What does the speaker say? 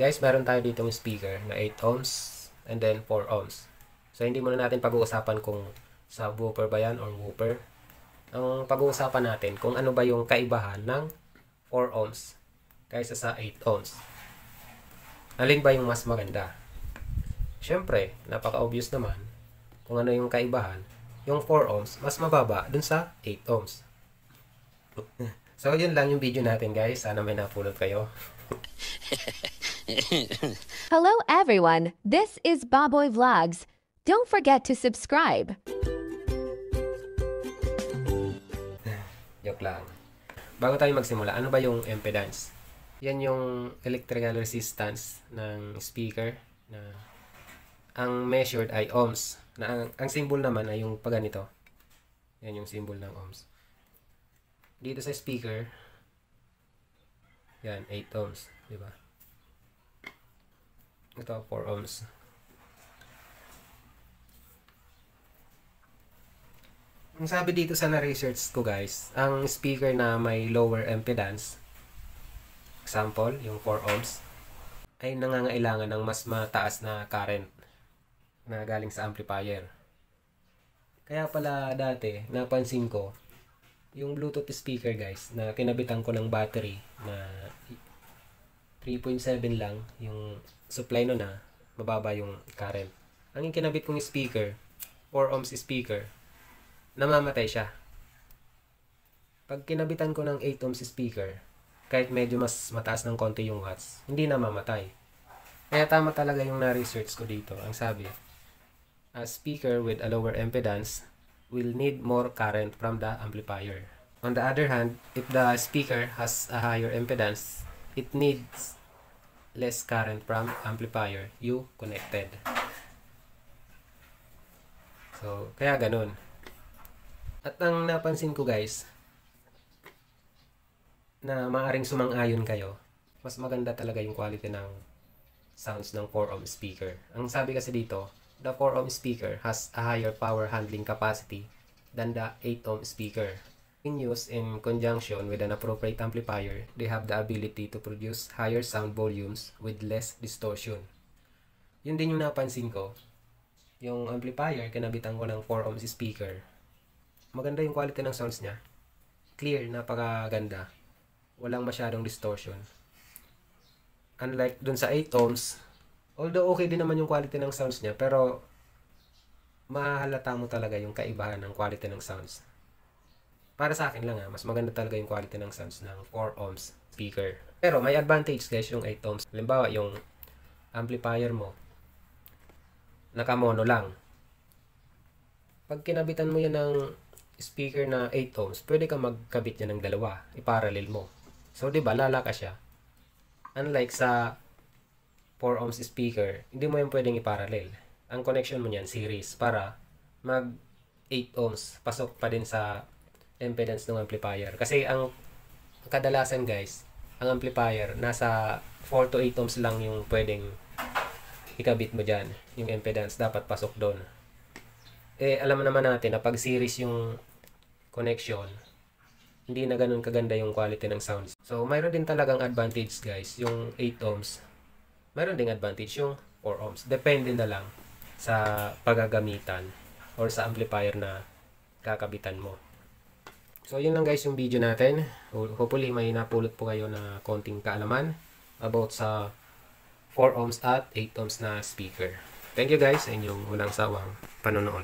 Guys, meron tayo dito yung speaker na 8 ohms and then 4 ohms. So, hindi muna natin pag-uusapan kung subwoofer ba yan or woofer. Ang pag-uusapan natin kung ano ba yung kaibahan ng 4 ohms kaysa sa 8 ohms. Alin ba yung mas maganda? Siyempre, napaka-obvious naman kung ano yung kaibahan. Yung 4 ohms, mas mababa dun sa 8 ohms. So, yun lang yung video natin, guys. Sana may napulot kayo. Hello everyone, this is Baboy Vlogs. Don't forget to subscribe. Joke lang. Bago tayo magsimula, ano ba yung impedance? Yan yung electrical resistance ng speaker na ang measured ay ohms. Na ang symbol naman ay yung paganito. Yan yung symbol ng ohms. Dito sa speaker, yan, 8 ohms. Diba? Ito, 4 ohms. Ang sabi dito sa na-research ko guys, ang speaker na may lower impedance, example, yung 4 ohms, ay nangangailangan ng mas mataas na current na galing sa amplifier. Kaya pala dati, napansin ko, yung Bluetooth speaker guys, na kinabitan ko ng battery na 3.7 lang, yung supply no na, mababa yung current. Ang kinabit kong speaker, 4 ohms speaker, namamatay siya. Pag kinabitan ko ng 8 ohms speaker, kahit medyo mas mataas ng konti yung watts, hindi namamatay. Kaya tama talaga yung na-research ko dito. Ang sabi, a speaker with a lower impedance will need more current from the amplifier. On the other hand, if the speaker has a higher impedance, it needs less current from amplifier you connected. So, kaya ganun. At ang napansin ko guys, na maaring sumang-ayon kayo, mas maganda talaga yung quality ng sounds ng 4 ohm speaker. Ang sabi kasi dito, the 4 ohm speaker has a higher power handling capacity than the 8 ohm speaker. In use in conjunction with an appropriate amplifier, they have the ability to produce higher sound volumes with less distortion. Yun din yung napansin ko. Yung amplifier, kinabitan ko ng 4 ohms speaker. Maganda yung quality ng sounds niya. Clear, napakaganda. Walang masyadong distortion. Unlike dun sa 8 ohms, although okay din naman yung quality ng sounds niya, pero mahalata mo talaga yung kaibahan ng quality ng sounds. Para sa akin lang mas maganda talaga yung quality ng sounds ng 4 ohms speaker. Pero may advantage guys yung 8 ohms. Halimbawa yung amplifier mo, nakamono lang. Pag kinabitan mo yan ng speaker na 8 ohms, pwede ka magkabit yan ng dalawa, iparallel mo. So, di ba, lalaka siya. Unlike sa 4 ohms speaker, hindi mo yan pwedeng iparallel. Ang connection mo niyan, series, para mag 8 ohms, pasok pa din sa impedance ng amplifier. Kasi ang kadalasan guys, ang amplifier, nasa 4 to 8 ohms lang yung pwedeng ikabit mo dyan. Yung impedance, dapat pasok doon. Eh, alam naman natin na pag series yung connection, hindi na ganun kaganda yung quality ng sounds. So, mayroon din talagang advantage guys, yung 8 ohms. Mayroon ding advantage yung 4 ohms. Depende na lang sa paggagamitan or sa amplifier na kakabitan mo. So, yun lang guys yung video natin. Hopefully, may napulot po kayo na konting kaalaman about sa 4 ohms at 8 ohms na speaker. Thank you guys sa inyong walang sawang panonood.